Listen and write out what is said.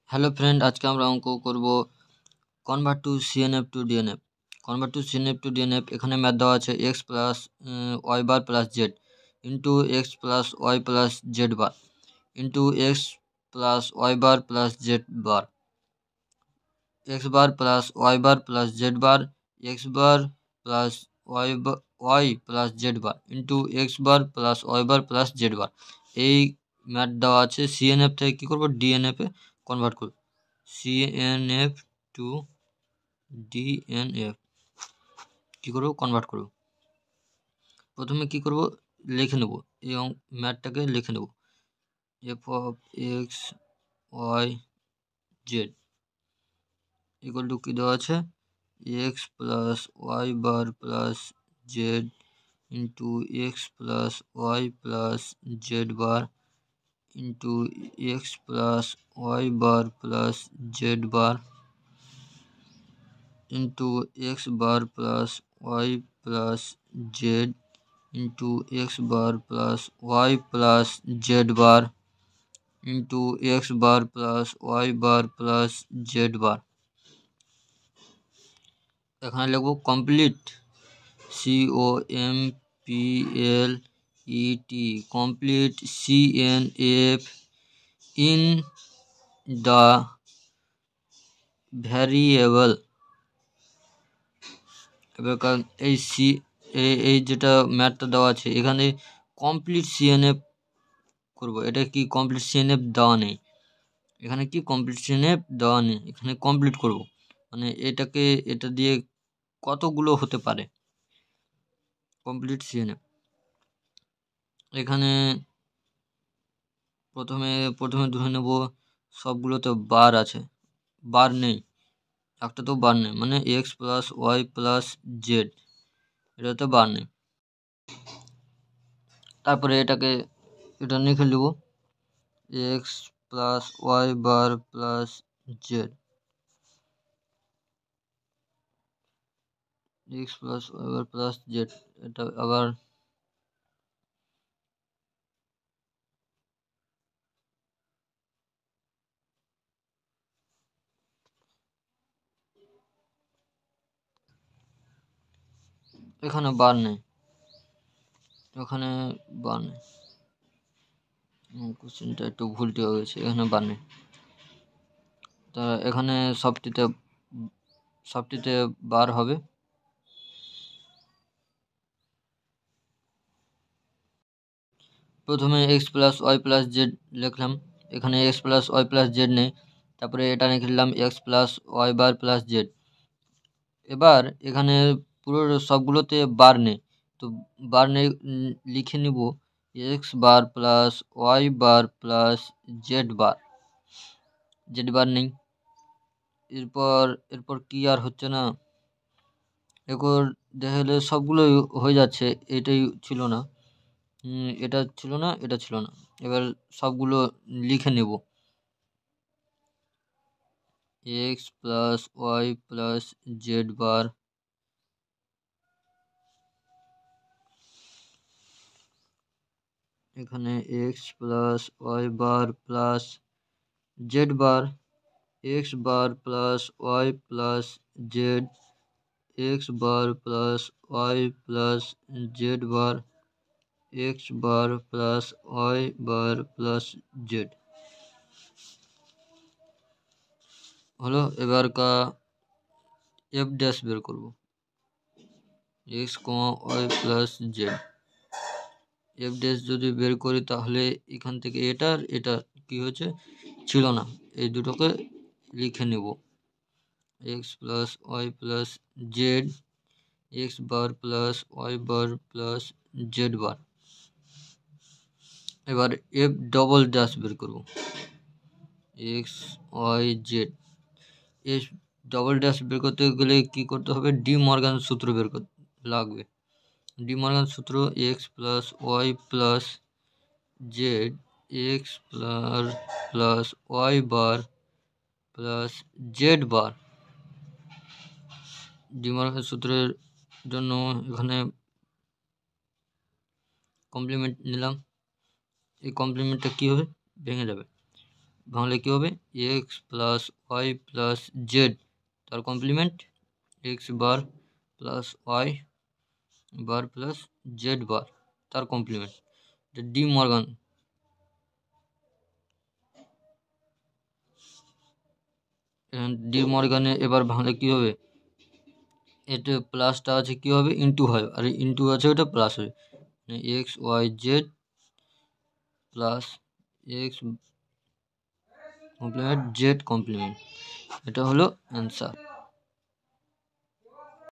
Hello friend, আজকে আমরা অঙ্ক করব convert to CNF to DNF. Convert to CNF to DNF এখানে ম্যাথ দেওয়া আছে X plus Y bar plus Z into X plus Y plus Z bar into X plus Y bar plus Z bar, X bar plus Y bar plus Z bar, X bar plus Y plus Z bar into X bar plus Y bar plus Z bar. এই math দেওয়া আছে CNF থেকে কী করবো, ডিএনএফে convert করব। CNF to ডিএনএফ কী করবো, convert করব। প্রথমে কি করব, লিখে নেব, এই ম্যাথটাকে লিখে নেব। F of X Y Z equal to কী দেওয়া আছে, X plus Y bar plus Z into X plus Y plus Z bar into X plus Y bar plus Z bar into X bar plus Y plus Z into X bar plus Y plus Z bar into X bar plus Y bar plus Z bar. এখানে লিখব complete, COMPLET, complete CNF in the variable. এবার কারণ এই যেটা ম্যাথটা দেওয়া আছে এখানে কমপ্লিট সিএনএফ করব। এটা কি কমপ্লিট সিএনএফ দেওয়া নেই, এখানে কি কমপ্লিট সিএনএফ দেওয়া নেই, এখানে কমপ্লিট করব। মানে এটা দিয়ে কতগুলো হতে পারে কমপ্লিট সিএনএফ। এখানে প্রথমে ধরে নেব সবগুলোতে বার আছে, বার নেই, একটা তো বার নেই, মানে X plus Y plus Z এটাতে বার নেই। তারপরে এটা লিখে নেব X plus Y bar plus Z, X plus Y bar plus Z. এটা আবার এখানে বার নেই, এখানে বার নেই, কোশ্চেনটা একটু ভুলটি হয়ে গেছে, এখানে বার নেই। তা এখানে সবটিতে বার হবে। প্রথমে X plus Y plus Z লিখলাম, এখানে X plus Y plus Z নেই। তারপরে এটা লিখলাম X plus Y bar plus Z. এবার এখানে পুরো সবগুলোতে বার নেই, তো বার নেই লিখে নিব x bar plus Y bar plus Z বার নেই। এরপর কি আর হচ্ছে না, এরপর দেখা গেলে সবগুলো হয়ে যাচ্ছে, এটাই ছিল না, এটা ছিল না, এটা ছিল না। এবার সবগুলো লিখে নেব X plus Y plus Z bar এখানে X plus Y bar plus Z bar, X bar plus Y plus Z, X bar plus Y plus Z bar, X bar plus Y bar plus Z হলো। এবার F dash বের করব, X Y plus Z. F dash যদি বের করি তাহলে এখান থেকে এটা কি হয়েছে, ছিল না, এই দুটোকে লিখে নেব X plus Y plus Z, X bar plus Y bar plus Z bar. এবার এফ ডবল ড্যাশ বের করব, X Y Z. F double dash বের করতে গেলে কি করতে হবে, ডি মর্গান সূত্র বের করতে লাগবে। ডি মর্গান সূত্র X plus Y plus Z, X plus Y bar plus Z bar. De Morgan সূত্রের জন্য এখানে কমপ্লিমেন্ট নিলাম, এই কমপ্লিমেন্টটা কী হবে, ভেঙে যাবে। ভাঙলে কী হবে, X plus Y plus Z তার complement, X bar plus Y bar plus Z bar তার কমপ্লিমেন্ট। ডি মর্গান, ডি মর্গানে এবার ভাঙলে কী হবে, এটা প্লাসটা আছে কী হবে, ইন্টু হয়, আর ইন্টু আছে ওটা প্লাস হবে, মানে X Y Z plus X complement Z complement, এটা হলো অ্যান্সার।